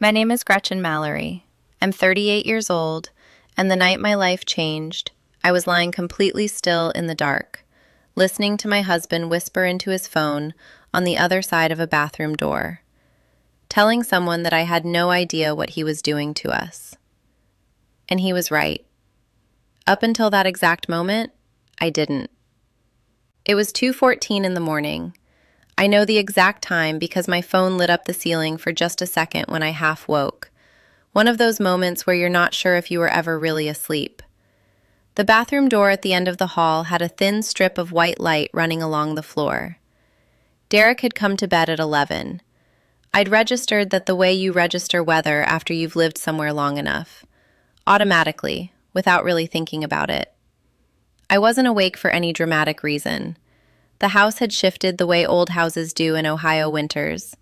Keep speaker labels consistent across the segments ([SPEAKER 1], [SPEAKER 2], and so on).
[SPEAKER 1] My name is Gretchen Mallory. I'm 38 years old, and the night my life changed, I was lying completely still in the dark, listening to my husband whisper into his phone on the other side of a bathroom door, telling someone that I had no idea what he was doing to us. And he was right. Up until that exact moment, I didn't. It was 2:14 in the morning. I know the exact time because my phone lit up the ceiling for just a second when I half woke. One of those moments where you're not sure if you were ever really asleep. The bathroom door at the end of the hall had a thin strip of white light running along the floor. Derek had come to bed at 11. I'd registered that the way you register weather after you've lived somewhere long enough. Automatically, without really thinking about it. I wasn't awake for any dramatic reason. The house had shifted the way old houses do in Ohio winters.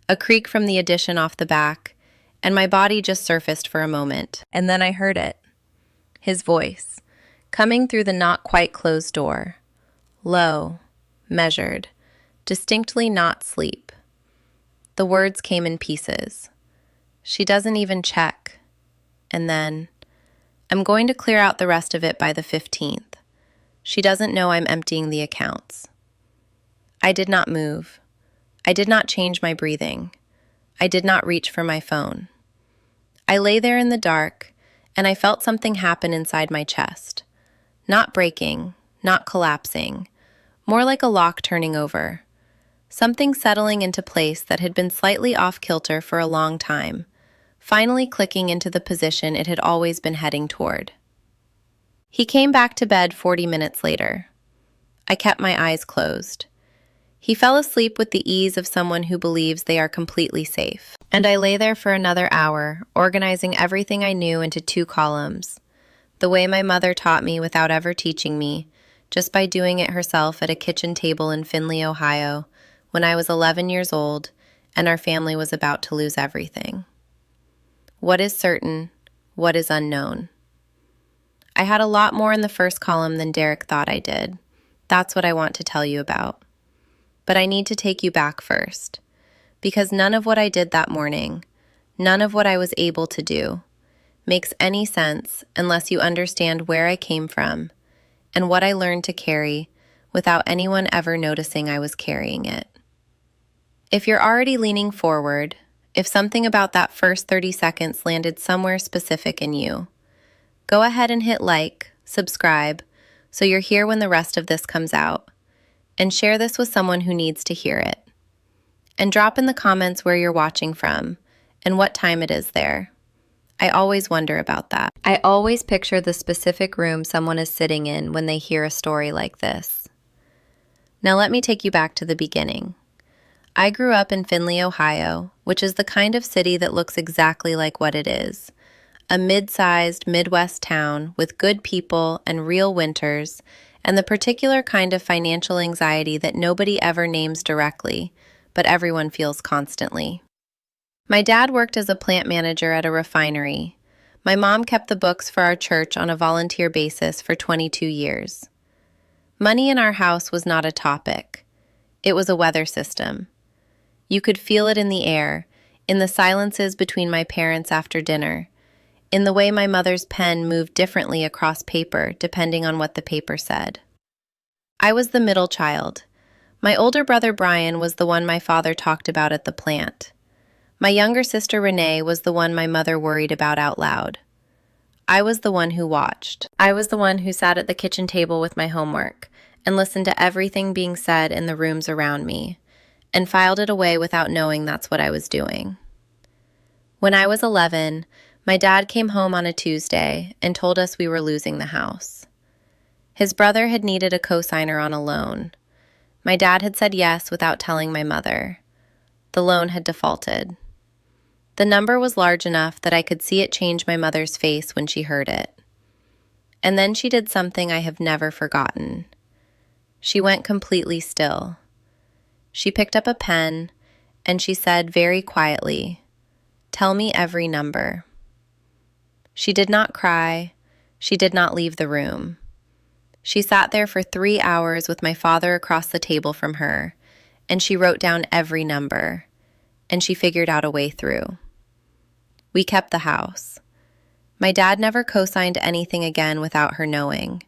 [SPEAKER 1] A creak from the addition off the back, and my body just surfaced for a moment. And then I heard it. His voice, coming through the not quite closed door. Low, measured, distinctly not sleep. The words came in pieces. She doesn't even check. And then, I'm going to clear out the rest of it by the 15th. She doesn't know I'm emptying the accounts. I did not move. I did not change my breathing. I did not reach for my phone. I lay there in the dark, and I felt something happen inside my chest. Not breaking, not collapsing, more like a lock turning over. Something settling into place that had been slightly off-kilter for a long time, finally clicking into the position it had always been heading toward. He came back to bed 40 minutes later. I kept my eyes closed. He fell asleep with the ease of someone who believes they are completely safe. And I lay there for another hour, organizing everything I knew into 2 columns. The way my mother taught me without ever teaching me, just by doing it herself at a kitchen table in Findlay, Ohio, when I was 11 years old and our family was about to lose everything. What is certain? What is unknown? I had a lot more in the first column than Derek thought I did. That's what I want to tell you about. But I need to take you back first, because none of what I did that morning, none of what I was able to do, makes any sense unless you understand where I came from and what I learned to carry without anyone ever noticing I was carrying it. If you're already leaning forward, if something about that first 30 seconds landed somewhere specific in you, go ahead and hit like, subscribe, so you're here when the rest of this comes out. And share this with someone who needs to hear it. And drop in the comments where you're watching from and what time it is there. I always wonder about that. I always picture the specific room someone is sitting in when they hear a story like this. Now let me take you back to the beginning. I grew up in Findlay, Ohio, which is the kind of city that looks exactly like what it is. A mid-sized Midwest town with good people and real winters, and the particular kind of financial anxiety that nobody ever names directly, but everyone feels constantly. My dad worked as a plant manager at a refinery. My mom kept the books for our church on a volunteer basis for 22 years. Money in our house was not a topic. It was a weather system. You could feel it in the air, in the silences between my parents after dinner, in the way my mother's pen moved differently across paper depending on what the paper said. I was the middle child. My older brother Brian was the one my father talked about at the plant. My younger sister Renee was the one my mother worried about out loud. I was the one who watched. I was the one who sat at the kitchen table with my homework and listened to everything being said in the rooms around me, and filed it away without knowing that's what I was doing. When I was 11, my dad came home on a Tuesday and told us we were losing the house. His brother had needed a cosigner on a loan. My dad had said yes without telling my mother. The loan had defaulted. The number was large enough that I could see it change my mother's face when she heard it. And then she did something I have never forgotten. She went completely still. She picked up a pen and she said very quietly, "Tell me every number." She did not cry. She did not leave the room. She sat there for 3 hours with my father across the table from her, and she wrote down every number, and she figured out a way through. We kept the house. My dad never co-signed anything again without her knowing.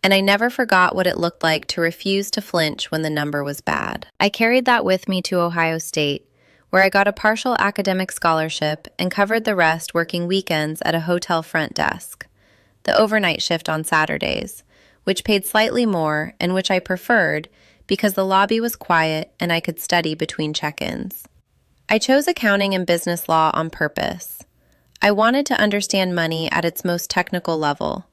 [SPEAKER 1] And I never forgot what it looked like to refuse to flinch when the number was bad. I carried that with me to Ohio State, where I got a partial academic scholarship and covered the rest working weekends at a hotel front desk, the overnight shift on Saturdays, which paid slightly more and which I preferred because the lobby was quiet and I could study between check-ins. I chose accounting and business law on purpose. I wanted to understand money at its most technical level.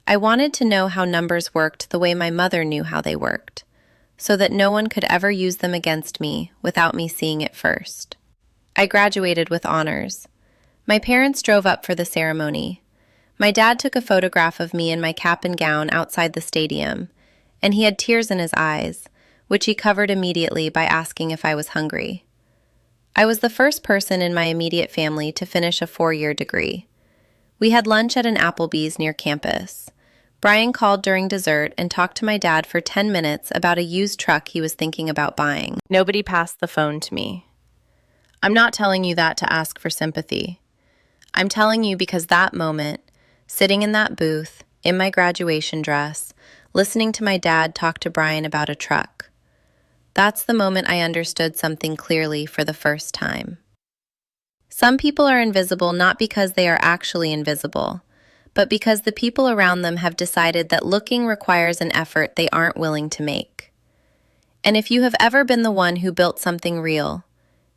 [SPEAKER 1] I wanted to know how numbers worked the way my mother knew how they worked, so that no one could ever use them against me without me seeing it first. I graduated with honors. My parents drove up for the ceremony. My dad took a photograph of me in my cap and gown outside the stadium, and he had tears in his eyes, which he covered immediately by asking if I was hungry. I was the first person in my immediate family to finish a 4-year degree. We had lunch at an Applebee's near campus. Brian called during dessert and talked to my dad for 10 minutes about a used truck he was thinking about buying. Nobody passed the phone to me. I'm not telling you that to ask for sympathy. I'm telling you because that moment, sitting in that booth, in my graduation dress, listening to my dad talk to Brian about a truck, that's the moment I understood something clearly for the first time. Some people are invisible not because they are actually invisible, but because the people around them have decided that looking requires an effort they aren't willing to make. And if you have ever been the one who built something real,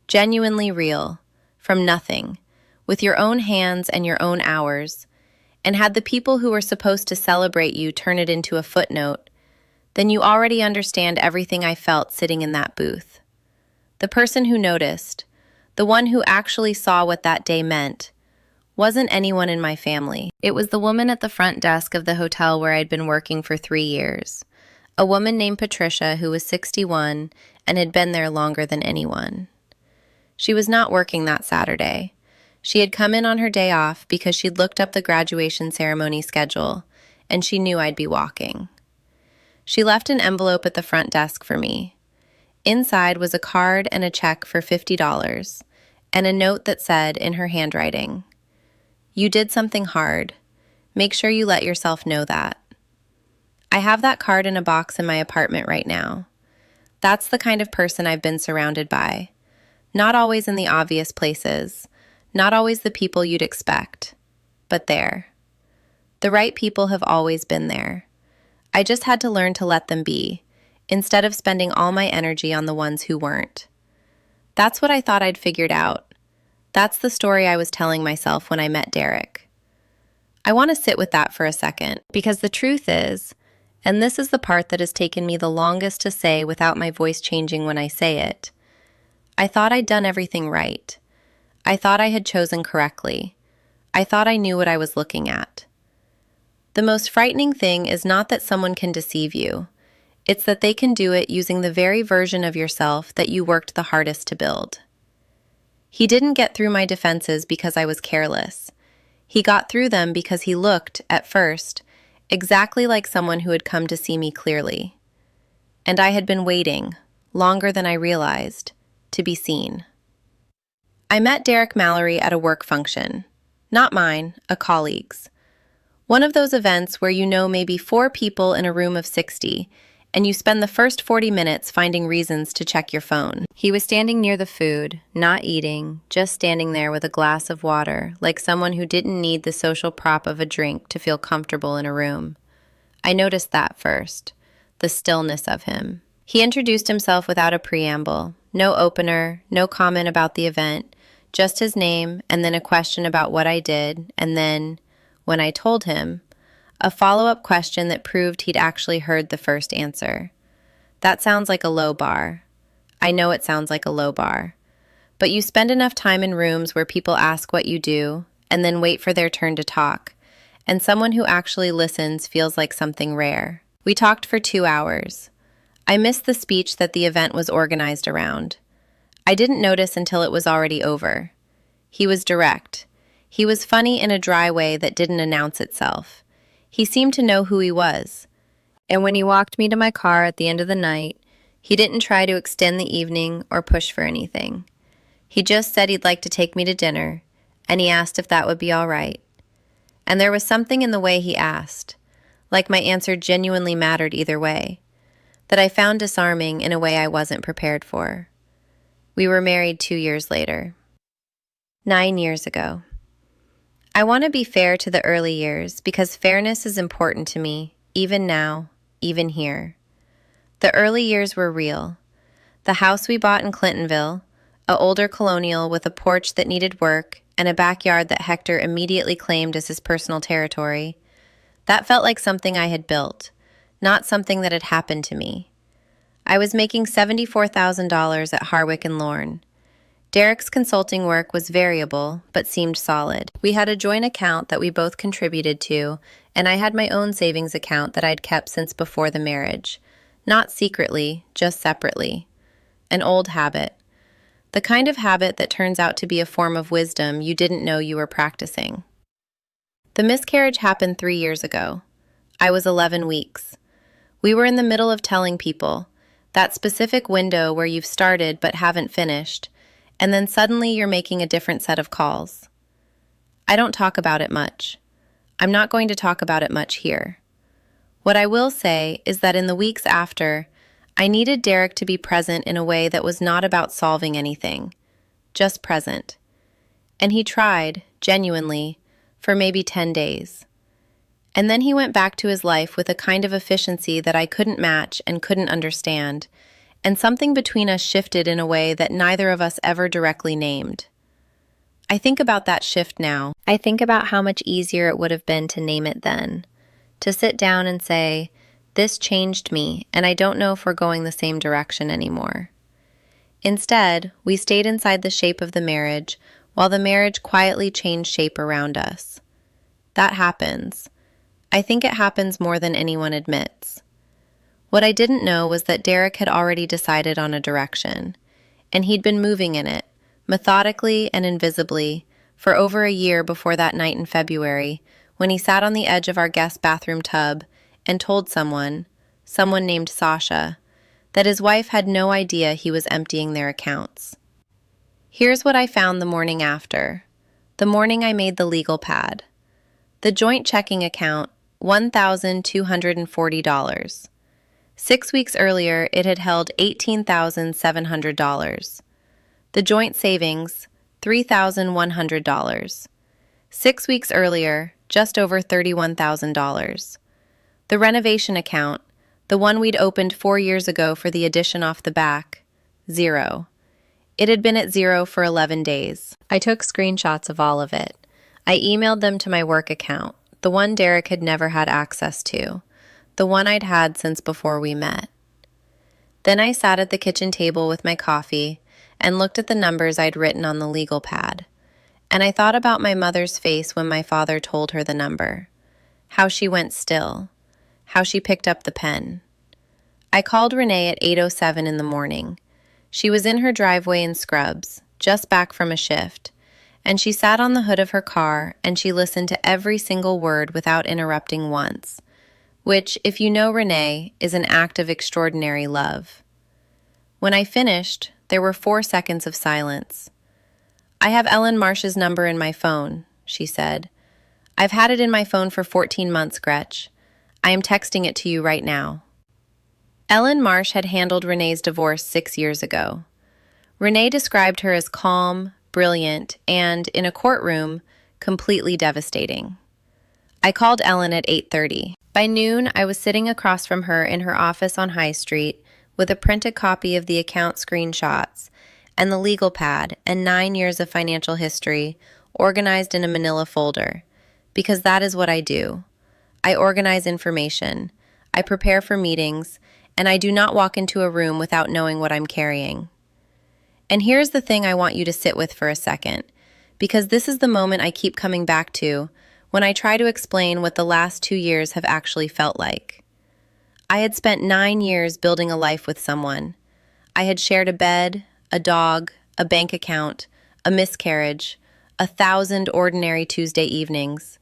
[SPEAKER 1] genuinely real, from nothing, with your own hands and your own hours, and had the people who were supposed to celebrate you turn it into a footnote, then you already understand everything I felt sitting in that booth. The person who noticed, the one who actually saw what that day meant, wasn't anyone in my family. It was the woman at the front desk of the hotel where I'd been working for 3 years, a woman named Patricia who was 61 and had been there longer than anyone. She was not working that Saturday. She had come in on her day off because she'd looked up the graduation ceremony schedule, and she knew I'd be walking. She left an envelope at the front desk for me. Inside was a card and a check for $50, and a note that said in her handwriting, "You did something hard. Make sure you let yourself know that." I have that card in a box in my apartment right now. That's the kind of person I've been surrounded by. Not always in the obvious places, not always the people you'd expect, but there. The right people have always been there. I just had to learn to let them be, instead of spending all my energy on the ones who weren't. That's what I thought I'd figured out. That's the story I was telling myself when I met Derek. I want to sit with that for a second, because the truth is, and this is the part that has taken me the longest to say without my voice changing when I say it, I thought I'd done everything right. I thought I had chosen correctly. I thought I knew what I was looking at. The most frightening thing is not that someone can deceive you. It's that they can do it using the very version of yourself that you worked the hardest to build. He didn't get through my defenses because I was careless. He got through them because he looked, at first, exactly like someone who had come to see me clearly. And I had been waiting, longer than I realized, to be seen. I met Derek Mallory at a work function. Not mine, a colleague's. One of those events where you know maybe 4 people in a room of 60, and you spend the first 40 minutes finding reasons to check your phone. He was standing near the food, not eating, just standing there with a glass of water, like someone who didn't need the social prop of a drink to feel comfortable in a room. I noticed that first, the stillness of him. He introduced himself without a preamble, no opener, no comment about the event, just his name, and then a question about what I did, and then, when I told him, a follow-up question that proved he'd actually heard the first answer. That sounds like a low bar. I know it sounds like a low bar. But you spend enough time in rooms where people ask what you do, and then wait for their turn to talk, and someone who actually listens feels like something rare. We talked for 2 hours. I missed the speech that the event was organized around. I didn't notice until it was already over. He was direct. He was funny in a dry way that didn't announce itself. He seemed to know who he was. And when he walked me to my car at the end of the night, he didn't try to extend the evening or push for anything. He just said he'd like to take me to dinner, and he asked if that would be all right. And there was something in the way he asked, like my answer genuinely mattered either way, that I found disarming in a way I wasn't prepared for. We were married 2 years later. 9 years ago. I want to be fair to the early years because fairness is important to me, even now, even here. The early years were real. The house we bought in Clintonville, a older colonial with a porch that needed work and a backyard that Hector immediately claimed as his personal territory, that felt like something I had built, not something that had happened to me. I was making $74,000 at Harwick and Lorne. Derek's consulting work was variable, but seemed solid. We had a joint account that we both contributed to, and I had my own savings account that I'd kept since before the marriage. Not secretly, just separately. An old habit. The kind of habit that turns out to be a form of wisdom you didn't know you were practicing. The miscarriage happened 3 years ago. I was 11 weeks. We were in the middle of telling people, that specific window where you've started but haven't finished, and then suddenly you're making a different set of calls. I don't talk about it much. I'm not going to talk about it much here. What I will say is that in the weeks after, I needed Derek to be present in a way that was not about solving anything, just present. And he tried, genuinely, for maybe 10 days. And then he went back to his life with a kind of efficiency that I couldn't match and couldn't understand, and something between us shifted in a way that neither of us ever directly named. I think about that shift now. I think about how much easier it would have been to name it then, to sit down and say, this changed me, and I don't know if we're going the same direction anymore. Instead, we stayed inside the shape of the marriage, while the marriage quietly changed shape around us. That happens. I think it happens more than anyone admits. What I didn't know was that Derek had already decided on a direction, and he'd been moving in it, methodically and invisibly, for over a year before that night in February, when he sat on the edge of our guest bathroom tub and told someone named Sasha, that his wife had no idea he was emptying their accounts. Here's what I found the morning after, the morning I made the legal pad. The joint checking account, $1,240. 6 weeks earlier, it had held $18,700. The joint savings, $3,100. 6 weeks earlier, just over $31,000. The renovation account, the one we'd opened 4 years ago for the addition off the back, $0. It had been at $0 for 11 days. I took screenshots of all of it. I emailed them to my work account, the one Derek had never had access to, the one I'd had since before we met. Then I sat at the kitchen table with my coffee and looked at the numbers I'd written on the legal pad. And I thought about my mother's face when my father told her the number, how she went still, how she picked up the pen. I called Renee at 8:07 in the morning. She was in her driveway in scrubs, just back from a shift, and she sat on the hood of her car and she listened to every single word without interrupting once, which, if you know Renee, is an act of extraordinary love. When I finished, there were 4 seconds of silence. I have Ellen Marsh's number in my phone, she said. I've had it in my phone for 14 months, Gretch. I am texting it to you right now. Ellen Marsh had handled Renee's divorce 6 years ago. Renee described her as calm, brilliant, and, in a courtroom, completely devastating. I called Ellen at 8:30. By noon, I was sitting across from her in her office on High Street with a printed copy of the account screenshots and the legal pad and 9 years of financial history organized in a manila folder, because that is what I do. I organize information, I prepare for meetings, and I do not walk into a room without knowing what I'm carrying. And here's the thing I want you to sit with for a second, because this is the moment I keep coming back to when I try to explain what the last 2 years have actually felt like. I had spent 9 years building a life with someone. I had shared a bed, a dog, a bank account, a miscarriage, 1,000 ordinary Tuesday evenings.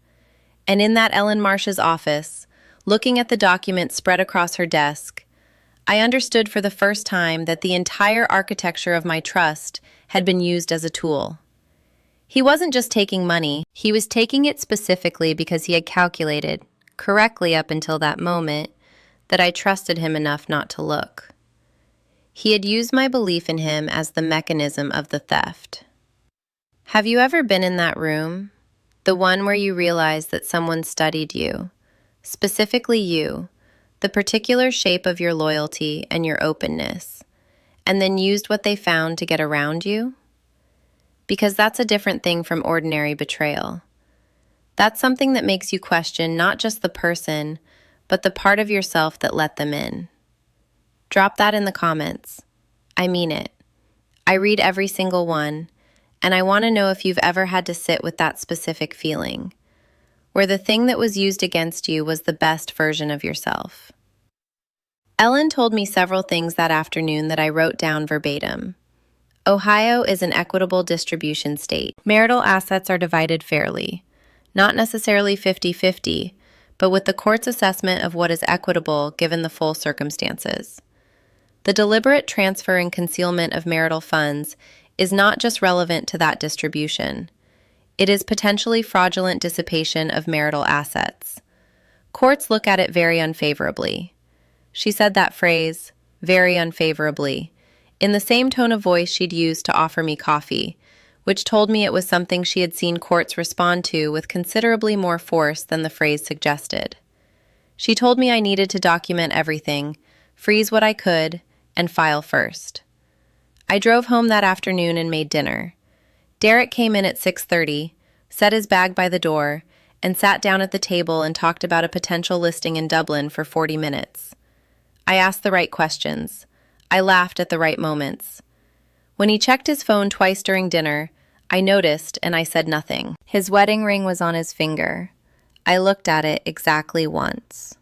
[SPEAKER 1] And in that Ellen Marsh's office, looking at the documents spread across her desk, I understood for the first time that the entire architecture of my trust had been used as a tool. He wasn't just taking money, he was taking it specifically because he had calculated, correctly up until that moment, that I trusted him enough not to look. He had used my belief in him as the mechanism of the theft. Have you ever been in that room? The one where you realize that someone studied you, specifically you, the particular shape of your loyalty and your openness, and then used what they found to get around you? Because that's a different thing from ordinary betrayal. That's something that makes you question not just the person, but the part of yourself that let them in. Drop that in the comments. I mean it. I read every single one, and I want to know if you've ever had to sit with that specific feeling, where the thing that was used against you was the best version of yourself. Ellen told me several things that afternoon that I wrote down verbatim. Ohio is an equitable distribution state. Marital assets are divided fairly, not necessarily 50-50, but with the court's assessment of what is equitable given the full circumstances. The deliberate transfer and concealment of marital funds is not just relevant to that distribution. It is potentially fraudulent dissipation of marital assets. Courts look at it very unfavorably. She said that phrase, very unfavorably, in the same tone of voice she'd used to offer me coffee, which told me it was something she had seen courts respond to with considerably more force than the phrase suggested. She told me I needed to document everything, freeze what I could, and file first. I drove home that afternoon and made dinner. Derek came in at 6:30, set his bag by the door, and sat down at the table and talked about a potential listing in Dublin for 40 minutes. I asked the right questions. I laughed at the right moments. When he checked his phone twice during dinner, I noticed and I said nothing. His wedding ring was on his finger. I looked at it exactly once.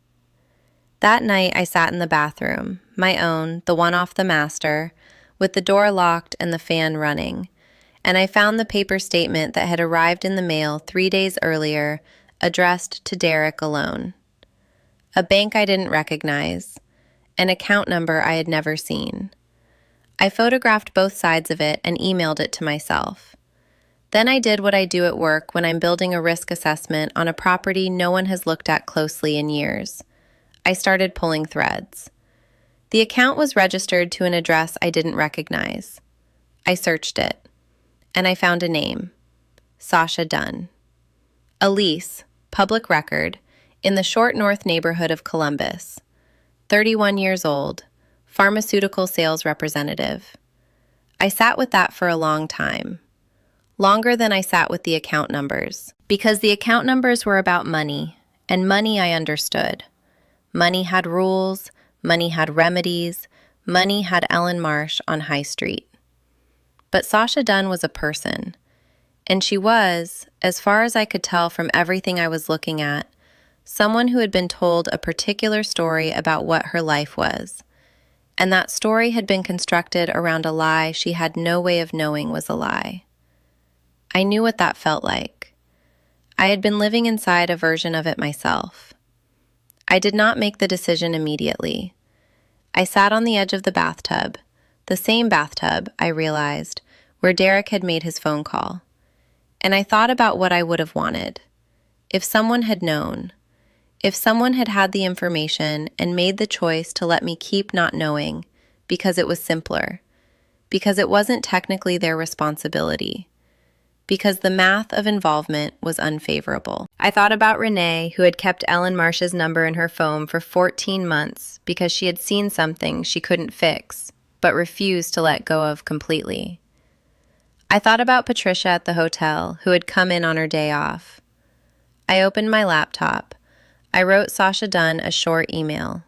[SPEAKER 1] That night I sat in the bathroom, my own, the one off the master, with the door locked and the fan running, and I found the paper statement that had arrived in the mail 3 days earlier, addressed to Derek alone. A bank I didn't recognize, an account number I had never seen. I photographed both sides of it and emailed it to myself. Then I did what I do at work when I'm building a risk assessment on a property no one has looked at closely in years. I started pulling threads. The account was registered to an address I didn't recognize. I searched it, and I found a name, Sasha Dunn. A lease, public record, in the Short North neighborhood of Columbus. 31 years old, pharmaceutical sales representative. I sat with that for a long time. Longer than I sat with the account numbers. Because the account numbers were about money, and money I understood. Money had rules, money had remedies, money had Ellen Marsh on High Street. But Sasha Dunn was a person, and she was, as far as I could tell from everything I was looking at, someone who had been told a particular story about what her life was, and that story had been constructed around a lie she had no way of knowing was a lie. I knew what that felt like. I had been living inside a version of it myself. I did not make the decision immediately. I sat on the edge of the bathtub, the same bathtub, I realized, where Derek had made his phone call. And I thought about what I would have wanted. If someone had known, if someone had had the information and made the choice to let me keep not knowing because it was simpler, because it wasn't technically their responsibility, because the math of involvement was unfavorable. I thought about Renee, who had kept Ellen Marsh's number in her phone for 14 months because she had seen something she couldn't fix, but refused to let go of completely. I thought about Patricia at the hotel, who had come in on her day off. I opened my laptop. I wrote Sasha Dunn a short email.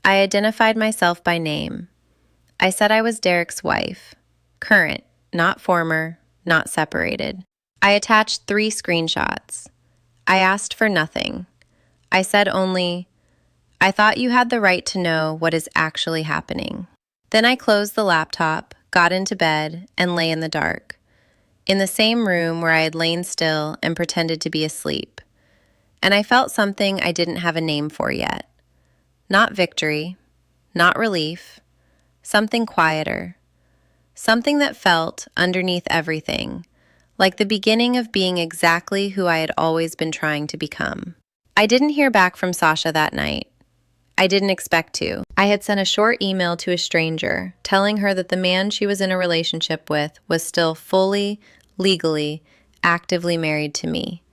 [SPEAKER 1] I identified myself by name. I said I was Derek's wife. Current, not former, not separated. I attached 3 screenshots. I asked for nothing. I said only, I thought you had the right to know what is actually happening. Then I closed the laptop, got into bed, and lay in the dark, in the same room where I had lain still and pretended to be asleep. And I felt something I didn't have a name for yet. Not victory, not relief, something quieter. Something that felt, underneath everything, like the beginning of being exactly who I had always been trying to become. I didn't hear back from Sasha that night. I didn't expect to. I had sent a short email to a stranger telling her that the man she was in a relationship with was still fully, legally, actively married to me,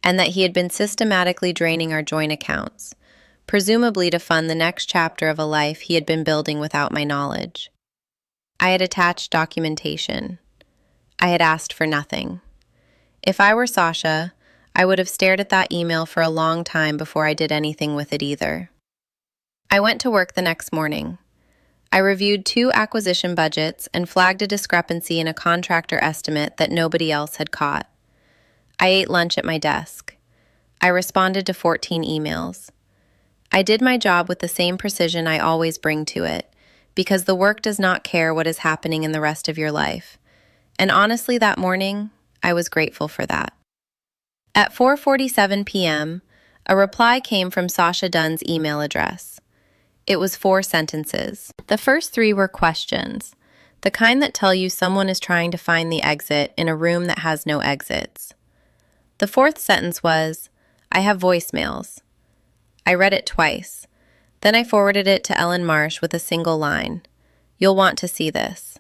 [SPEAKER 1] and that he had been systematically draining our joint accounts, presumably to fund the next chapter of a life he had been building without my knowledge. I had attached documentation. I had asked for nothing. If I were Sasha, I would have stared at that email for a long time before I did anything with it either. I went to work the next morning. I reviewed 2 acquisition budgets and flagged a discrepancy in a contractor estimate that nobody else had caught. I ate lunch at my desk. I responded to 14 emails. I did my job with the same precision I always bring to it, because the work does not care what is happening in the rest of your life. And honestly, that morning, I was grateful for that. At 4:47 p.m., a reply came from Sasha Dunn's email address. It was 4 sentences. The first 3 were questions, the kind that tell you someone is trying to find the exit in a room that has no exits. The 4th sentence was, I have voicemails. I read it twice. Then I forwarded it to Ellen Marsh with a single line. You'll want to see this.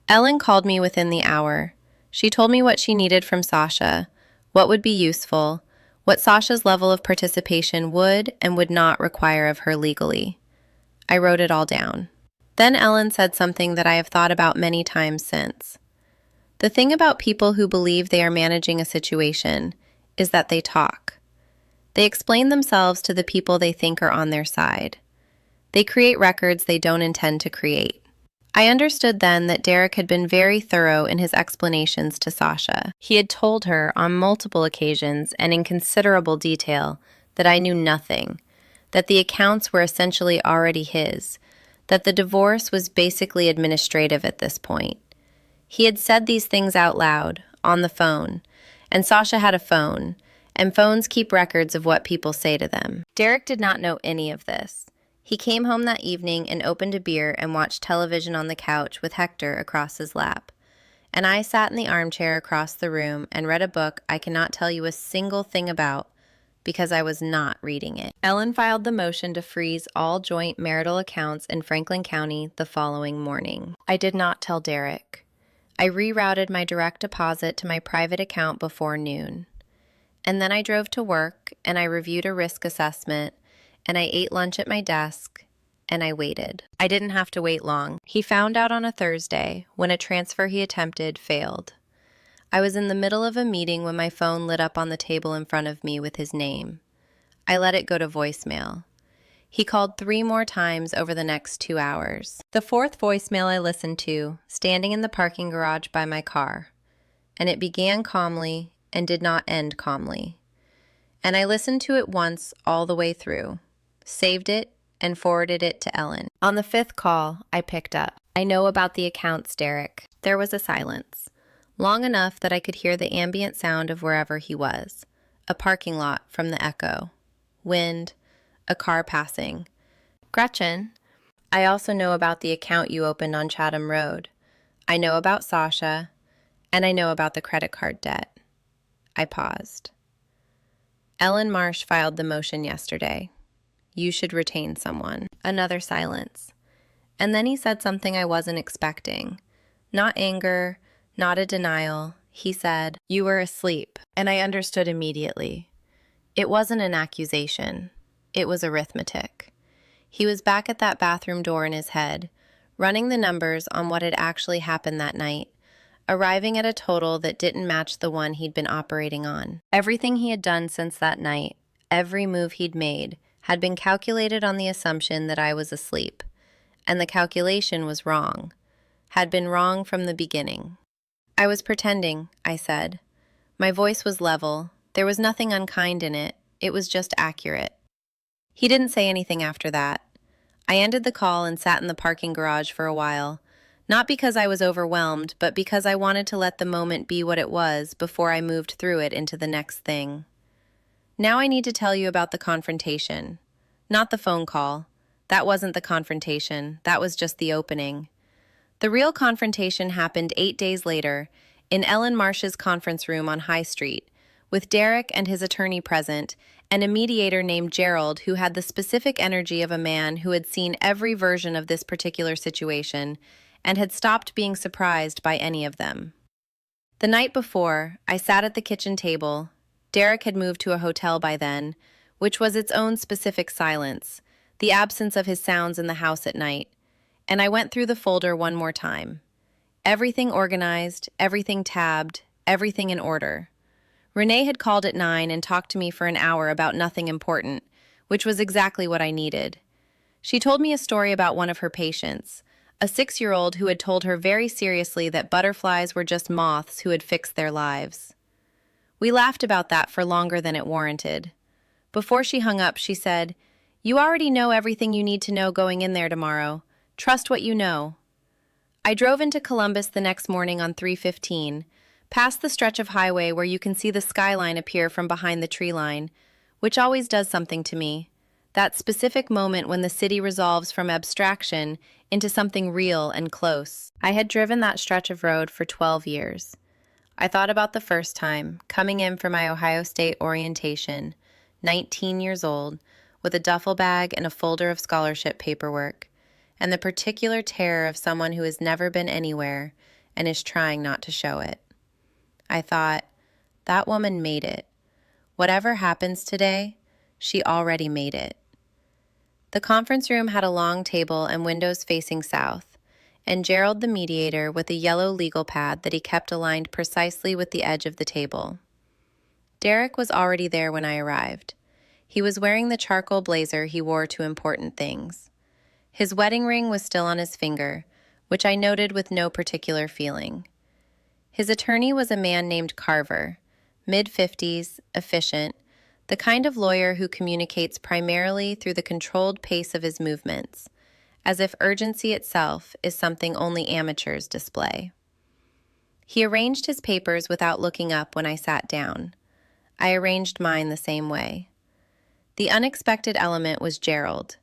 [SPEAKER 1] Ellen called me within the hour. She told me what she needed from Sasha, what would be useful, what Sasha's level of participation would and would not require of her legally. I wrote it all down. Then Ellen said something that I have thought about many times since. The thing about people who believe they are managing a situation is that they talk. They explain themselves to the people they think are on their side. They create records they don't intend to create. I understood then that Derek had been very thorough in his explanations to Sasha. He had told her on multiple occasions and in considerable detail that I knew nothing, that the accounts were essentially already his, that the divorce was basically administrative at this point. He had said these things out loud, on the phone, and Sasha had a phone, and phones keep records of what people say to them. Derek did not know any of this. He came home that evening and opened a beer and watched television on the couch with Hector across his lap. And I sat in the armchair across the room and read a book I cannot tell you a single thing about because I was not reading it. Ellen filed the motion to freeze all joint marital accounts in Franklin County the following morning. I did not tell Derek. I rerouted my direct deposit to my private account before noon. And then I drove to work and I reviewed a risk assessment and I ate lunch at my desk and I waited. I didn't have to wait long. He found out on a Thursday when a transfer he attempted failed. I was in the middle of a meeting when my phone lit up on the table in front of me with his name. I let it go to voicemail. He called 3 more times over the next 2 hours. The 4th voicemail I listened to, standing in the parking garage by my car, and it began calmly and did not end calmly. And I listened to it once all the way through, saved it, and forwarded it to Ellen. On the 5th call, I picked up. I know about the accounts, Derek. There was a silence. Long enough that I could hear the ambient sound of wherever he was. A parking lot from the echo. Wind. A car passing. Gretchen, I also know about the account you opened on Chatham Road. I know about Sasha, and I know about the credit card debt. I paused. Ellen Marsh filed the motion yesterday. You should retain someone. Another silence. And then he said something I wasn't expecting. Not anger, not a denial. He said, you were asleep, and I understood immediately. It wasn't an accusation. It was arithmetic. He was back at that bathroom door in his head, running the numbers on what had actually happened that night, arriving at a total that didn't match the one he'd been operating on. Everything he had done since that night, every move he'd made, had been calculated on the assumption that I was asleep, and the calculation was wrong, had been wrong from the beginning. I was pretending, I said. My voice was level. There was nothing unkind in it. It was just accurate. He didn't say anything after that. I ended the call and sat in the parking garage for a while, not because I was overwhelmed, but because I wanted to let the moment be what it was before I moved through it into the next thing. Now I need to tell you about the confrontation. Not the phone call. That wasn't the confrontation. That was just the opening. The real confrontation happened 8 days later, in Ellen Marsh's conference room on High Street, with Derek and his attorney present, and a mediator named Gerald who had the specific energy of a man who had seen every version of this particular situation and had stopped being surprised by any of them. The night before, I sat at the kitchen table. Derek had moved to a hotel by then, which was its own specific silence, the absence of his sounds in the house at night, and I went through the folder one more time. Everything organized, everything tabbed, everything in order. Renee had called at 9 and talked to me for an hour about nothing important, which was exactly what I needed. She told me a story about one of her patients, a 6-year-old who had told her very seriously that butterflies were just moths who had fixed their lives. We laughed about that for longer than it warranted. Before she hung up, she said, "You already know everything you need to know going in there tomorrow. Trust what you know." I drove into Columbus the next morning on 315, past the stretch of highway where you can see the skyline appear from behind the tree line, which always does something to me. That specific moment when the city resolves from abstraction into something real and close. I had driven that stretch of road for 12 years. I thought about the first time, coming in for my Ohio State orientation, 19 years old, with a duffel bag and a folder of scholarship paperwork, and the particular terror of someone who has never been anywhere and is trying not to show it. I thought, that woman made it. Whatever happens today, she already made it. The conference room had a long table and windows facing south, and Gerald the mediator with a yellow legal pad that he kept aligned precisely with the edge of the table. Derek was already there when I arrived. He was wearing the charcoal blazer he wore to important things. His wedding ring was still on his finger, which I noted with no particular feeling. His attorney was a man named Carver, mid-50s, efficient, the kind of lawyer who communicates primarily through the controlled pace of his movements, as if urgency itself is something only amateurs display. He arranged his papers without looking up when I sat down. I arranged mine the same way. The unexpected element was Gerald.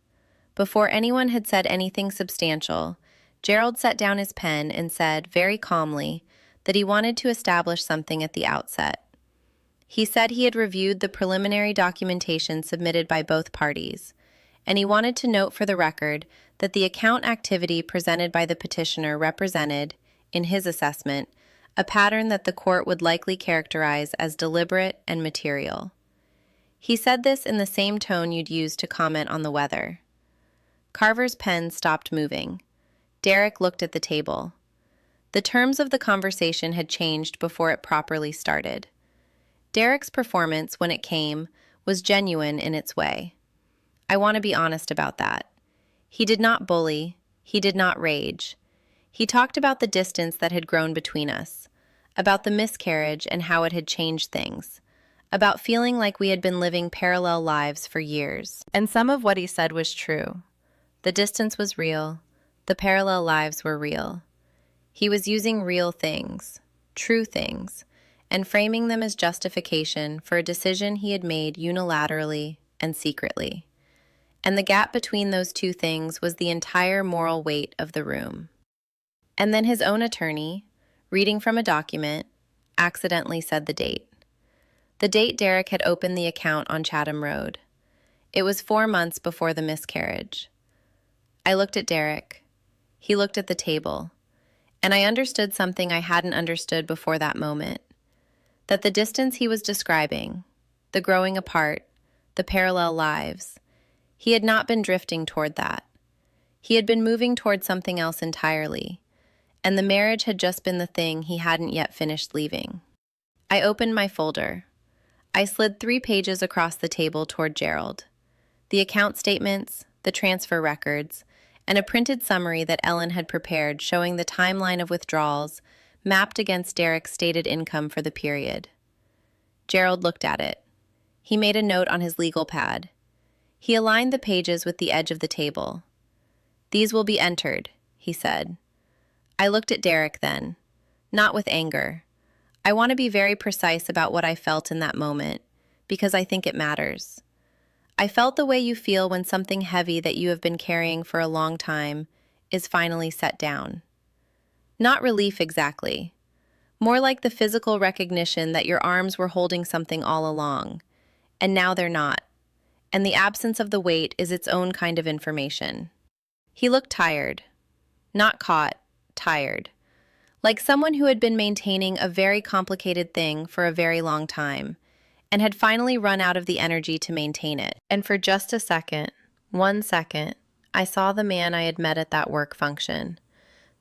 [SPEAKER 1] Before anyone had said anything substantial, Gerald set down his pen and said, very calmly, that he wanted to establish something at the outset. He said he had reviewed the preliminary documentation submitted by both parties, and he wanted to note for the record that the account activity presented by the petitioner represented, in his assessment, a pattern that the court would likely characterize as deliberate and material. He said this in the same tone you'd use to comment on the weather. Carver's pen stopped moving. Derek looked at the table. The terms of the conversation had changed before it properly started. Derek's performance, when it came, was genuine in its way. I want to be honest about that. He did not bully. He did not rage. He talked about the distance that had grown between us, about the miscarriage and how it had changed things, about feeling like we had been living parallel lives for years. And some of what he said was true. The distance was real. The parallel lives were real. He was using real things, true things, and framing them as justification for a decision he had made unilaterally and secretly. And the gap between those two things was the entire moral weight of the room. And then his own attorney, reading from a document, accidentally said the date. The date Derek had opened the account on Chatham Road. It was 4 months before the miscarriage. I looked at Derek. He looked at the table. And I understood something I hadn't understood before that moment. That the distance he was describing, the growing apart, the parallel lives, he had not been drifting toward that. He had been moving toward something else entirely, and the marriage had just been the thing he hadn't yet finished leaving. I opened my folder. I slid 3 pages across the table toward Gerald. The account statements, the transfer records, and a printed summary that Ellen had prepared showing the timeline of withdrawals mapped against Derek's stated income for the period. Gerald looked at it. He made a note on his legal pad. He aligned the pages with the edge of the table. "These will be entered," he said. I looked at Derek then, not with anger. I want to be very precise about what I felt in that moment, because I think it matters. I felt the way you feel when something heavy that you have been carrying for a long time is finally set down. Not relief exactly. More like the physical recognition that your arms were holding something all along, and now they're not. And the absence of the weight is its own kind of information. He looked tired. Not caught, tired. Like someone who had been maintaining a very complicated thing for a very long time, and had finally run out of the energy to maintain it. And for just a second, 1 second, I saw the man I had met at that work function.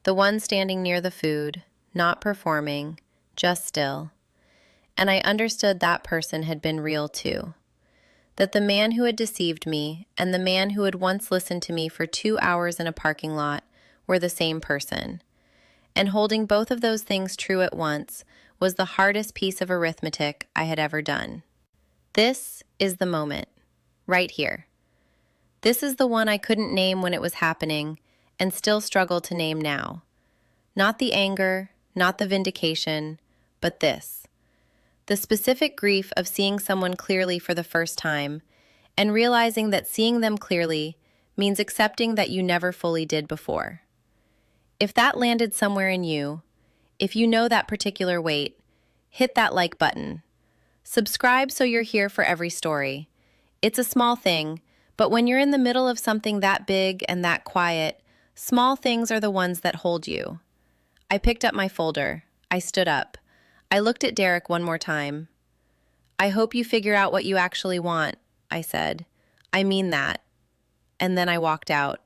[SPEAKER 1] The one standing near the food, not performing, just still. And I understood that person had been real too. That the man who had deceived me and the man who had once listened to me for 2 hours in a parking lot were the same person. And holding both of those things true at once was the hardest piece of arithmetic I had ever done. This is the moment, right here. This is the one I couldn't name when it was happening and still struggle to name now. Not the anger, not the vindication, but this. The specific grief of seeing someone clearly for the first time and realizing that seeing them clearly means accepting that you never fully did before. If that landed somewhere in you, if you know that particular weight, hit that like button. Subscribe so you're here for every story. It's a small thing, but when you're in the middle of something that big and that quiet, small things are the ones that hold you. I picked up my folder. I stood up. I looked at Derek one more time. I hope you figure out what you actually want, I said. I mean that. And then I walked out.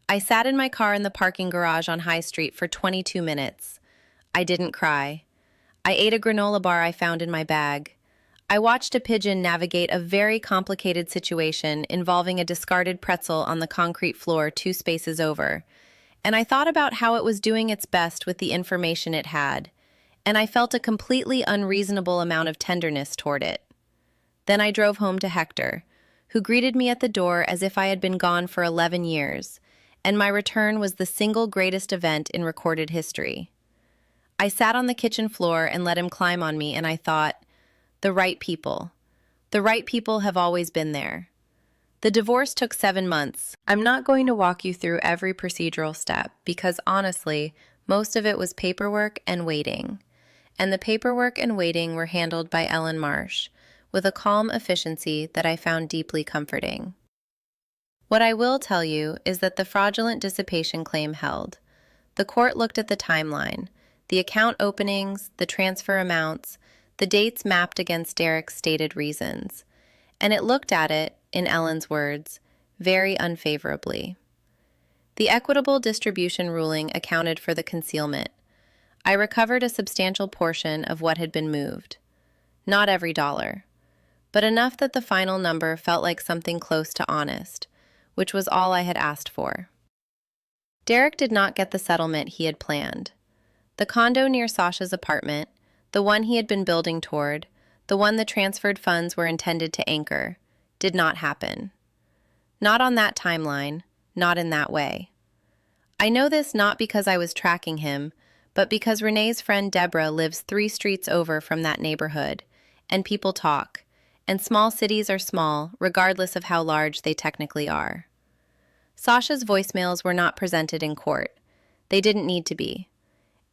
[SPEAKER 1] I sat in my car in the parking garage on High Street for 22 minutes. I didn't cry. I ate a granola bar I found in my bag. I watched a pigeon navigate a very complicated situation involving a discarded pretzel on the concrete floor 2 spaces over. And I thought about how it was doing its best with the information it had. And I felt a completely unreasonable amount of tenderness toward it. Then I drove home to Hector, who greeted me at the door as if I had been gone for 11 years, and my return was the single greatest event in recorded history. I sat on the kitchen floor and let him climb on me, and I thought, the right people. The right people have always been there. The divorce took 7 months. I'm not going to walk you through every procedural step because honestly, most of it was paperwork and waiting. And the paperwork and waiting were handled by Ellen Marsh, with a calm efficiency that I found deeply comforting. What I will tell you is that the fraudulent dissipation claim held. The court looked at the timeline, the account openings, the transfer amounts, the dates mapped against Derek's stated reasons, and it looked at it, in Ellen's words, very unfavorably. The equitable distribution ruling accounted for the concealment. I recovered a substantial portion of what had been moved. Not every dollar, but enough that the final number felt like something close to honest, which was all I had asked for. Derek did not get the settlement he had planned. The condo near Sasha's apartment, the one he had been building toward, the one the transferred funds were intended to anchor, did not happen. Not on that timeline, not in that way. I know this not because I was tracking him, but because Renee's friend Deborah lives 3 streets over from that neighborhood, and people talk, and small cities are small, regardless of how large they technically are. Sasha's voicemails were not presented in court. They didn't need to be.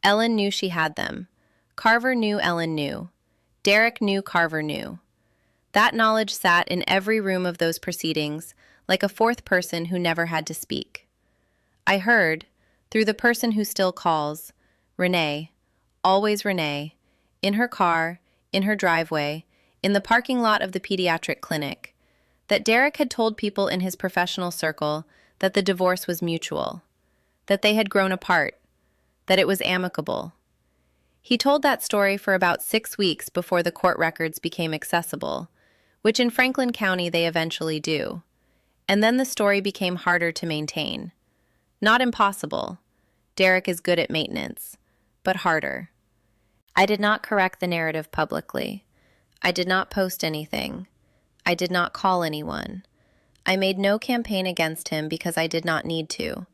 [SPEAKER 1] Ellen knew she had them. Carver knew Ellen knew. Derek knew Carver knew. That knowledge sat in every room of those proceedings, like a fourth person who never had to speak. I heard, through the person who still calls, Renee, always Renee, in her car, in her driveway, in the parking lot of the pediatric clinic, that Derek had told people in his professional circle that the divorce was mutual, that they had grown apart, that it was amicable. He told that story for about 6 weeks before the court records became accessible, which in Franklin County they eventually do. And then the story became harder to maintain. Not impossible. Derek is good at maintenance, but harder. I did not correct the narrative publicly. I did not post anything. I did not call anyone. I made no campaign against him because I did not need to.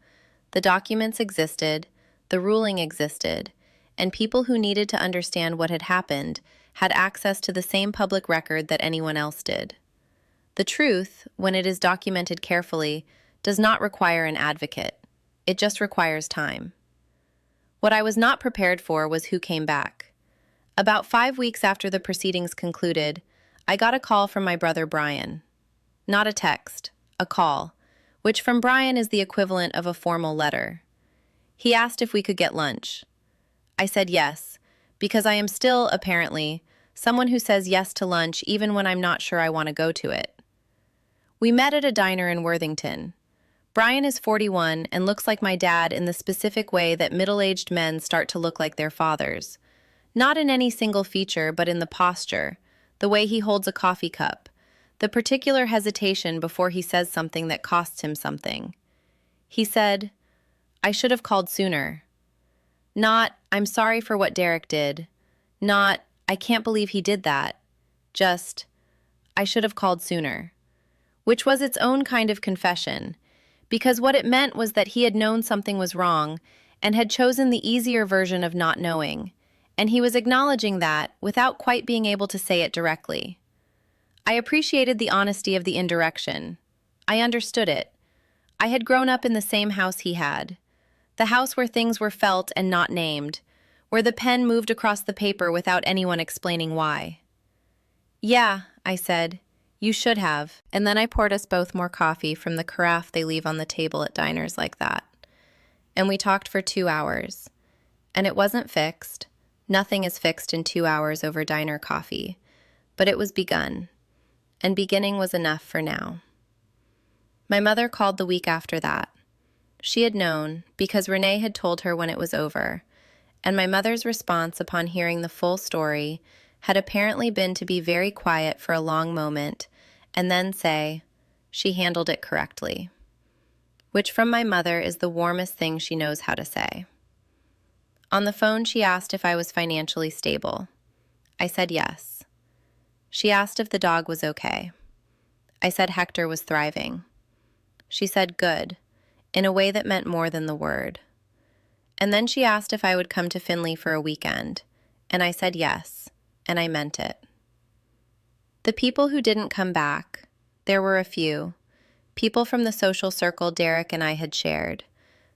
[SPEAKER 1] The documents existed, the ruling existed, and people who needed to understand what had happened had access to the same public record that anyone else did. The truth, when it is documented carefully, does not require an advocate. It just requires time. What I was not prepared for was who came back. About 5 weeks after the proceedings concluded, I got a call from my brother Brian. Not a text, a call, which from Brian is the equivalent of a formal letter. He asked if we could get lunch. I said yes, because I am still, apparently, someone who says yes to lunch even when I'm not sure I want to go to it. We met at a diner in Worthington. Brian is 41 and looks like my dad in the specific way that middle-aged men start to look like their fathers. Not in any single feature, but in the posture, the way he holds a coffee cup, the particular hesitation before he says something that costs him something. He said, "I should have called sooner." Not, "I'm sorry for what Derek did." Not, "I can't believe he did that." Just, "I should have called sooner." Which was its own kind of confession, because what it meant was that he had known something was wrong and had chosen the easier version of not knowing, and he was acknowledging that without quite being able to say it directly. I appreciated the honesty of the indirection. I understood it. I had grown up in the same house he had. The house where things were felt and not named, where the pen moved across the paper without anyone explaining why. "Yeah," I said, "you should have." And then I poured us both more coffee from the carafe they leave on the table at diners like that. And we talked for 2 hours. And it wasn't fixed. Nothing is fixed in 2 hours over diner coffee. But it was begun. And beginning was enough for now. My mother called the week after that. She had known, because Renee had told her when it was over, and my mother's response upon hearing the full story had apparently been to be very quiet for a long moment and then say, "She handled it correctly," which from my mother is the warmest thing she knows how to say. On the phone, she asked if I was financially stable. I said yes. She asked if the dog was okay. I said Hector was thriving. She said good, in a way that meant more than the word. And then she asked if I would come to Findlay for a weekend, and I said yes, and I meant it. The people who didn't come back, there were a few. People from the social circle Derek and I had shared.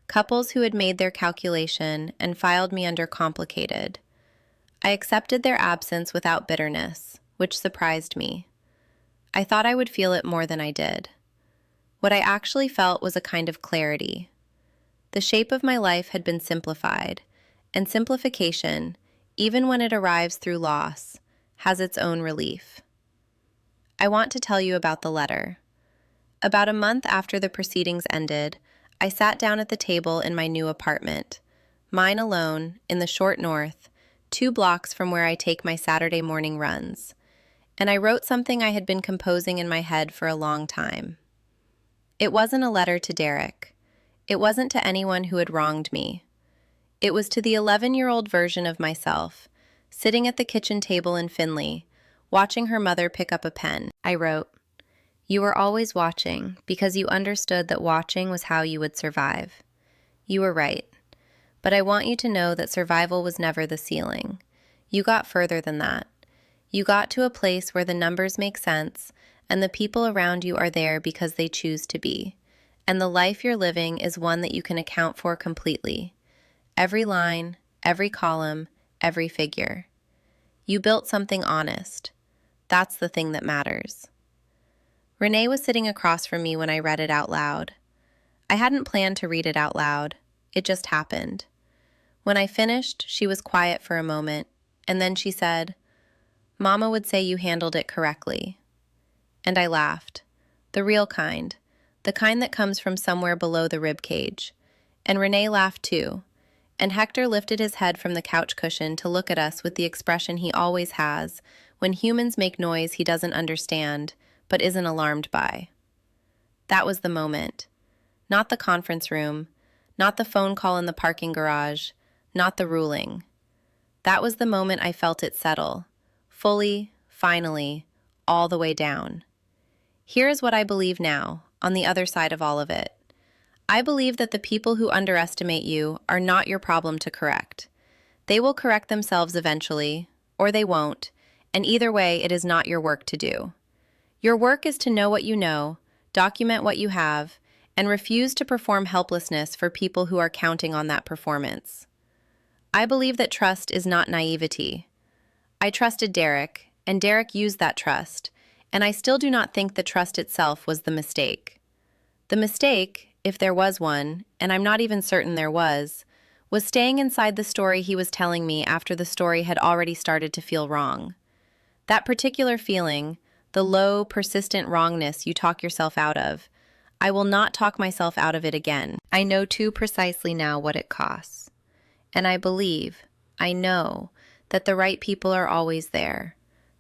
[SPEAKER 1] Couples who had made their calculation and filed me under complicated. I accepted their absence without bitterness, which surprised me. I thought I would feel it more than I did. What I actually felt was a kind of clarity. The shape of my life had been simplified, and simplification, even when it arrives through loss, has its own relief. I want to tell you about the letter. About a month after the proceedings ended, I sat down at the table in my new apartment, mine alone, in the short north, 2 blocks from where I take my Saturday morning runs, and I wrote something I had been composing in my head for a long time. It wasn't a letter to Derek. It wasn't to anyone who had wronged me. It was to the 11-year-old version of myself, sitting at the kitchen table in Findlay, watching her mother pick up a pen. I wrote, "You were always watching because you understood that watching was how you would survive. You were right. But I want you to know that survival was never the ceiling. You got further than that. You got to a place where the numbers make sense and the people around you are there because they choose to be. And the life you're living is one that you can account for completely. Every line, every column, every figure. You built something honest. That's the thing that matters." Renee was sitting across from me when I read it out loud. I hadn't planned to read it out loud. It just happened. When I finished, she was quiet for a moment, and then she said, "Mama would say you handled it correctly." And I laughed. The real kind. The kind that comes from somewhere below the rib cage. And Renee laughed too. And Hector lifted his head from the couch cushion to look at us with the expression he always has when humans make noise he doesn't understand, but isn't alarmed by. That was the moment. Not the conference room, not the phone call in the parking garage, not the ruling. That was the moment I felt it settle, fully, finally, all the way down. Here is what I believe now, on the other side of all of it. I believe that the people who underestimate you are not your problem to correct. They will correct themselves eventually, or they won't, and either way, it is not your work to do. Your work is to know what you know, document what you have, and refuse to perform helplessness for people who are counting on that performance. I believe that trust is not naivety. I trusted Derek, and Derek used that trust, and I still do not think the trust itself was the mistake. The mistake, if there was one, and I'm not even certain there was staying inside the story he was telling me after the story had already started to feel wrong. That particular feeling, the low, persistent wrongness you talk yourself out of, I will not talk myself out of it again. I know too precisely now what it costs. And I know, that the right people are always there.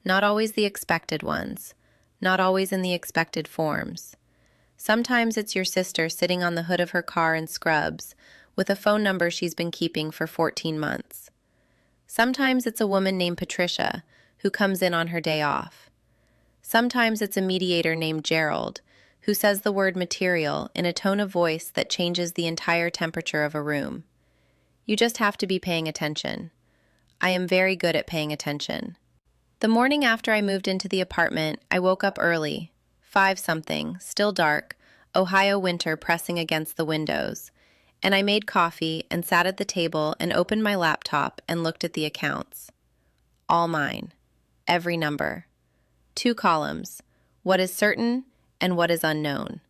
[SPEAKER 1] Not always the expected ones. Not always in the expected forms. Sometimes it's your sister sitting on the hood of her car in scrubs with a phone number she's been keeping for 14 months. Sometimes it's a woman named Patricia who comes in on her day off. Sometimes it's a mediator named Gerald who says the word material in a tone of voice that changes the entire temperature of a room. You just have to be paying attention. I am very good at paying attention. The morning after I moved into the apartment, I woke up early, 5-something, still dark, Ohio winter pressing against the windows, and I made coffee and sat at the table and opened my laptop and looked at the accounts. All mine. Every number. 2 columns, what is certain and what is unknown.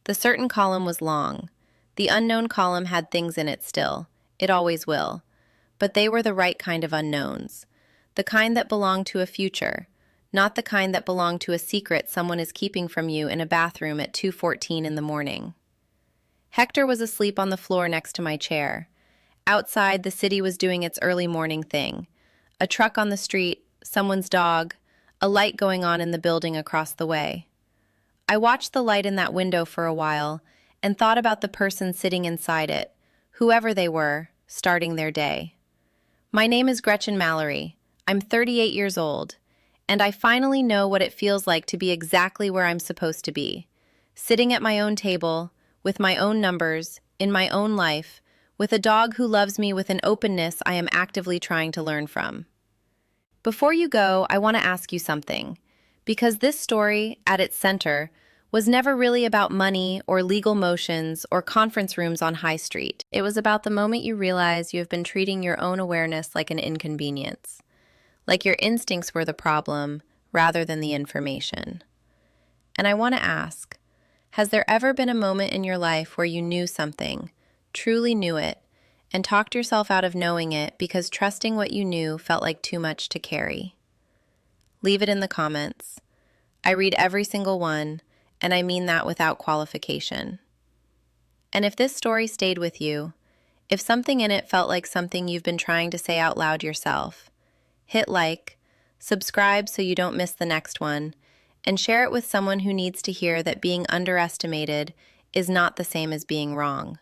[SPEAKER 1] The certain column was long. The unknown column had things in it still. It always will. But they were the right kind of unknowns. The kind that belonged to a future, not the kind that belonged to a secret someone is keeping from you in a bathroom at 2:14 in the morning. Hector was asleep on the floor next to my chair. Outside, the city was doing its early morning thing. A truck on the street, someone's dog, a light going on in the building across the way. I watched the light in that window for a while and thought about the person sitting inside it, whoever they were, starting their day. My name is Gretchen Mallory. I'm 38 years old, and I finally know what it feels like to be exactly where I'm supposed to be, sitting at my own table, with my own numbers, in my own life, with a dog who loves me with an openness I am actively trying to learn from. Before you go, I want to ask you something, because this story, at its center, was never really about money or legal motions or conference rooms on High Street. It was about the moment you realize you have been treating your own awareness like an inconvenience, like your instincts were the problem rather than the information. And I want to ask, has there ever been a moment in your life where you knew something, truly knew it, and talked yourself out of knowing it because trusting what you knew felt like too much to carry? Leave it in the comments. I read every single one, and I mean that without qualification. And if this story stayed with you, if something in it felt like something you've been trying to say out loud yourself, hit like, subscribe so you don't miss the next one, and share it with someone who needs to hear that being underestimated is not the same as being wrong.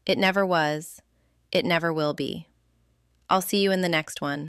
[SPEAKER 1] It never was. It never will be. I'll see you in the next one.